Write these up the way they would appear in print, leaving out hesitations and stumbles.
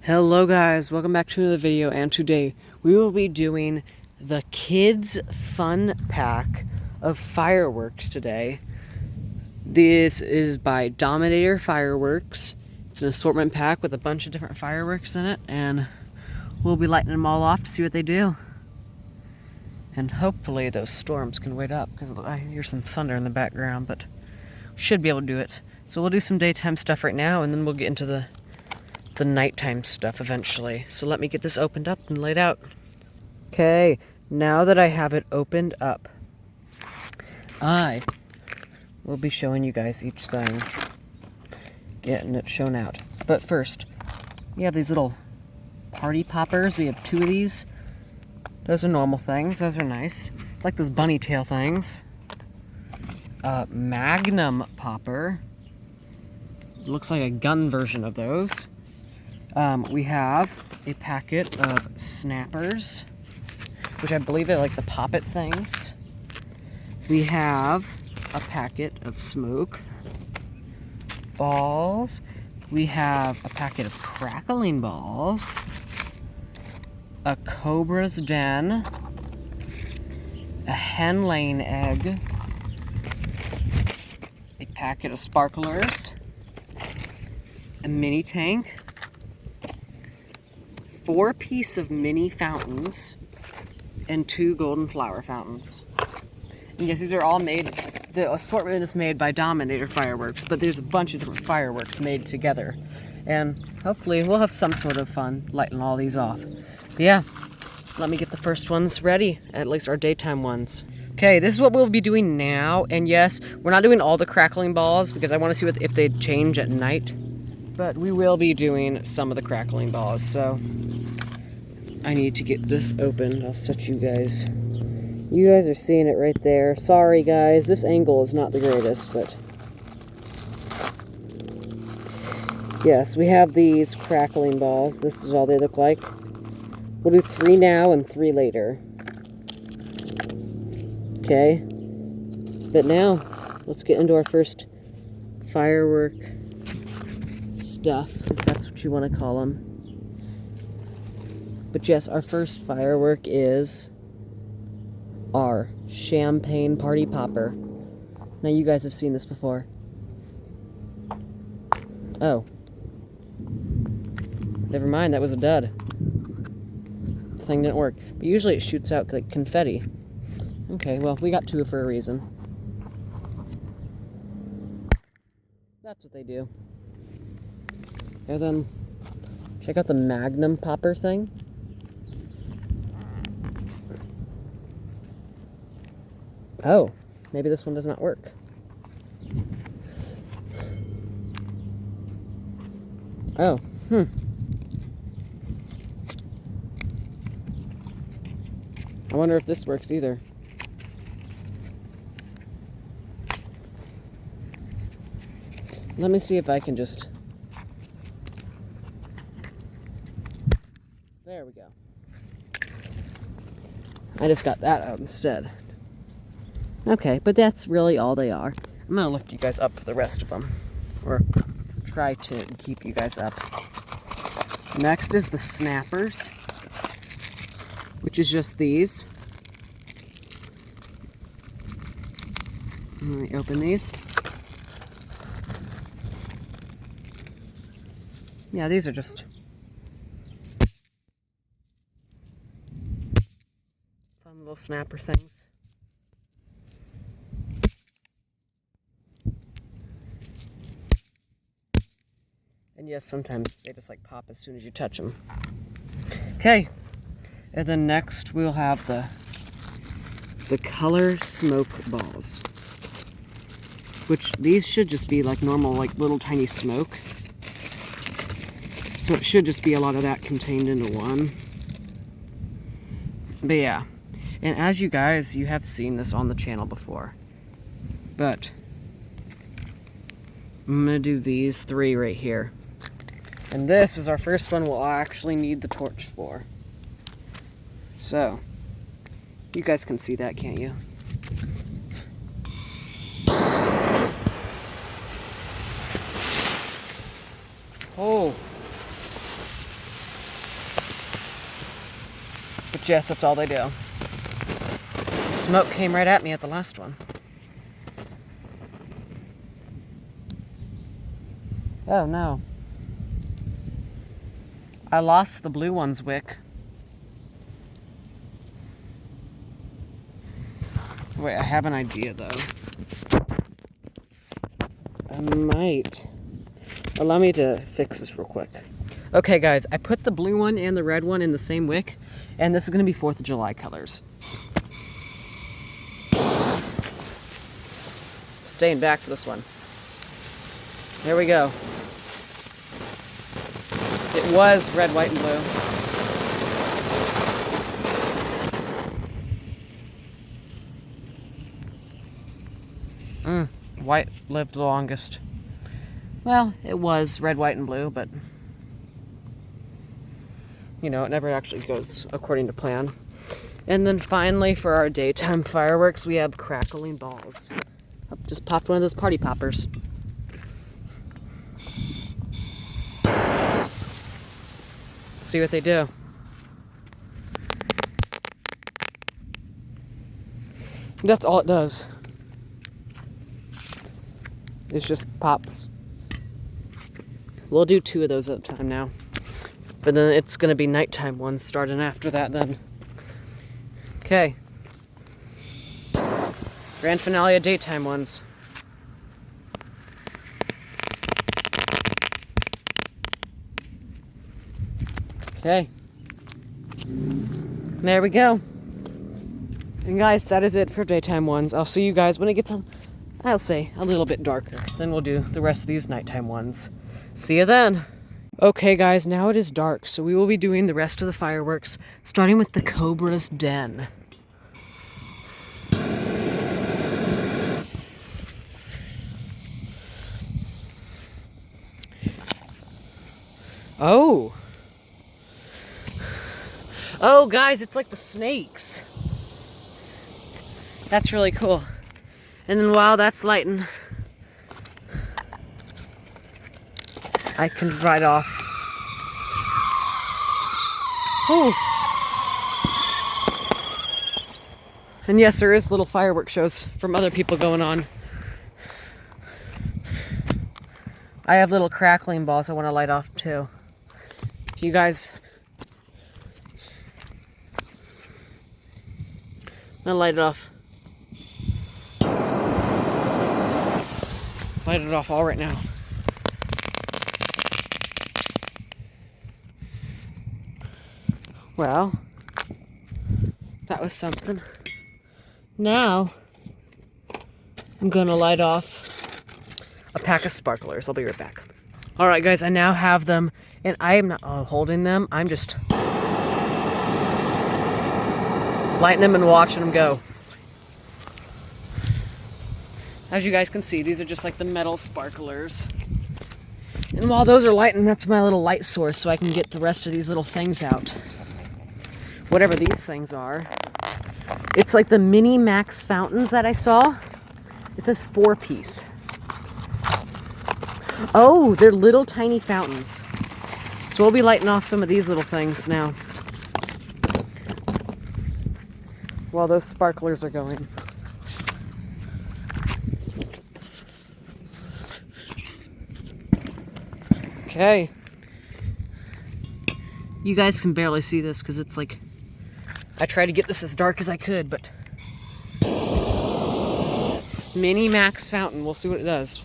Hello guys, welcome back to another video, and today we will be doing the kids fun pack of fireworks today. This is by Dominator Fireworks. It's an assortment pack with a bunch of different fireworks in it, and we'll be lighting them all off to see what they do. And hopefully those storms can wait up, because I hear some thunder in the background, but we should be able to do it. So we'll do some daytime stuff right now, and then we'll get into the nighttime stuff eventually. So let me get this opened up and laid out. Okay, now that I have it opened up, I will be showing you guys each thing, getting it shown out. But first, we have these little party poppers. We have 2 of these. Those are normal things. Those are nice. It's like those bunny tail things. Magnum popper. It looks like a gun version of those. We have a packet of snappers, which I believe are like the pop-it things. We have a packet of smoke balls. We have a packet of crackling balls, a cobra's den, a hen laying egg, a packet of sparklers, a mini tank, 4 pieces of mini fountains, and 2 golden flower fountains. And yes, these are all made, the assortment is made by Dominator Fireworks, but there's a bunch of different fireworks made together. And hopefully we'll have some sort of fun lighting all these off. But yeah, let me get the first ones ready, at least our daytime ones. Okay, this is what we'll be doing now. And yes, we're not doing all the crackling balls because I want to see if they change at night. But we will be doing some of the crackling balls, so I need to get this open. I'll set you guys. You guys are seeing it right there. Sorry guys, this angle is not the greatest, but yes, we have these crackling balls. This is all they look like. We'll do 3 now and 3 later. Okay, but now let's get into our first firework stuff, if that's what you want to call them. But yes, our first firework is our champagne party popper. Now you guys have seen this before. Oh, never mind, that was a dud. The thing didn't work. But usually it shoots out like confetti. Okay, well, we got 2 for a reason. That's what they do. And then check out the Magnum popper thing. Oh, maybe this one does not work. Oh, I wonder if this works either. Let me see if I can just... There we go. I just got that out instead. Okay, but that's really all they are. I'm gonna lift you guys up for the rest of them, or try to keep you guys up. Next is the snappers, which is just these. Let me open these. Yeah, these are just fun little snapper things. And yes, sometimes they just like pop as soon as you touch them. Okay, and then next we'll have the color smoke balls, which these should just be like normal, like little tiny smoke. So it should just be a lot of that contained into one. But yeah, and as you guys, you have seen this on the channel before, but I'm gonna do these 3 right here. And this is our first one we'll actually need the torch for. So, you guys can see that, can't you? Oh, But yes, that's all they do. The smoke came right at me at the last one. Oh no. I lost the blue one's wick. Wait, I have an idea though. I might. Allow me to fix this real quick. Okay guys, I put the blue one and the red one in the same wick, and this is gonna be 4th of July colors. Staying back for this one. There we go. It was red, white, and blue. White lived the longest. Well, it was red, white, and blue, but you know, it never actually goes according to plan. And then finally, for our daytime fireworks, we have crackling balls. I just popped one of those party poppers. See what they do. That's all it does. It's just pops. We'll do 2 of those at a time now. But then it's going to be nighttime ones starting after that then. Okay. Grand finale of daytime ones. Okay. There we go. And guys, that is it for daytime ones. I'll see you guys when it gets on, I'll say, a little bit darker. Then we'll do the rest of these nighttime ones. See you then. Okay guys, now it is dark, so we will be doing the rest of the fireworks, starting with the Cobra's Den. Oh! Oh guys, it's like the snakes. That's really cool. And then while that's lighting, I can ride off. Oh! And yes, there is little fireworks shows from other people going on. I have little crackling balls I want to light off too. If you guys... I'm gonna light it off. Light it off all right now. Well, that was something. Now, I'm gonna light off a pack of sparklers. I'll be right back. All right, guys, I now have them, and I am not holding them. I'm just lighting them and watching them go. As you guys can see, these are just like the metal sparklers. And while those are lighting, that's my little light source, so I can get the rest of these little things out. Whatever these things are. It's like the mini Max fountains that I saw. It says 4-piece. Oh, they're little tiny fountains. So we'll be lighting off some of these little things now, while those sparklers are going. Okay. You guys can barely see this because it's like, I tried to get this as dark as I could, but mini Max fountain. We'll see what it does.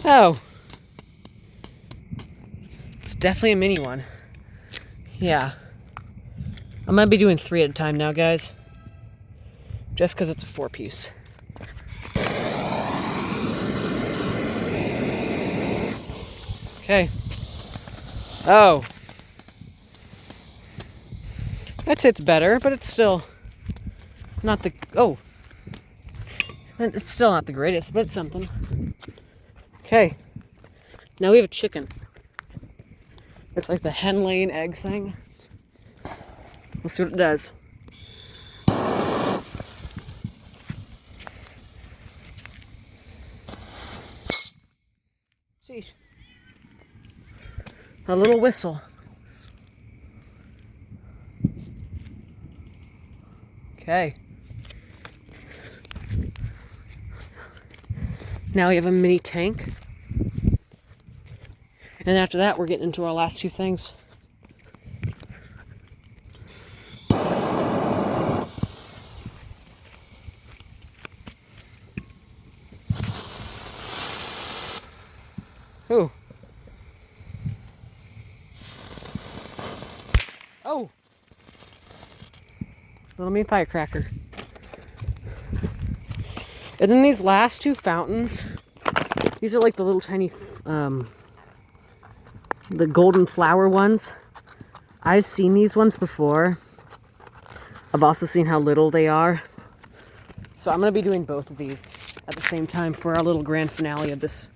Oh. It's definitely a mini one. Yeah. I'm going to be doing 3 at a time now, guys. Just because it's a 4-piece. Okay. Oh. I'd say it's better, but it's still not the... Oh. It's still not the greatest, but it's something. Okay. Now we have a chicken. It's like the hen laying egg thing. We'll see what it does. Sheesh. A little whistle. Okay. Now we have a mini tank. And after that, we're getting into our last two things. Ooh. Oh! Little mini firecracker. And then these last two fountains, these are like the little tiny, the golden flower ones. I've seen these ones before. I've also seen how little they are. So I'm going to be doing both of these at the same time for our little grand finale of this.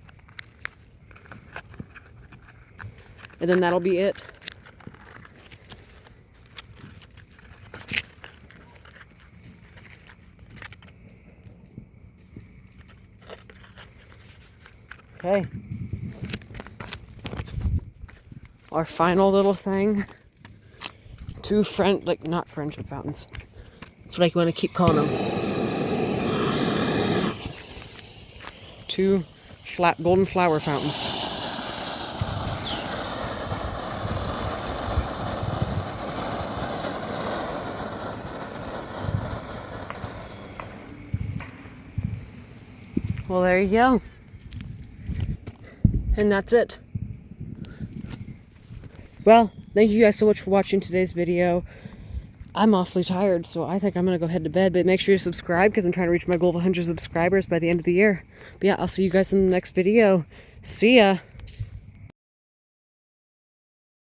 And then that'll be it. Okay. Our final little thing. Two not friendship fountains. That's what I want to keep calling them. Two flat golden flower fountains. Well, there you go. And that's it. Well, thank you guys so much for watching today's video. I'm awfully tired, so I think I'm going to go head to bed. But make sure you subscribe because I'm trying to reach my goal of 100 subscribers by the end of the year. But yeah, I'll see you guys in the next video. See ya!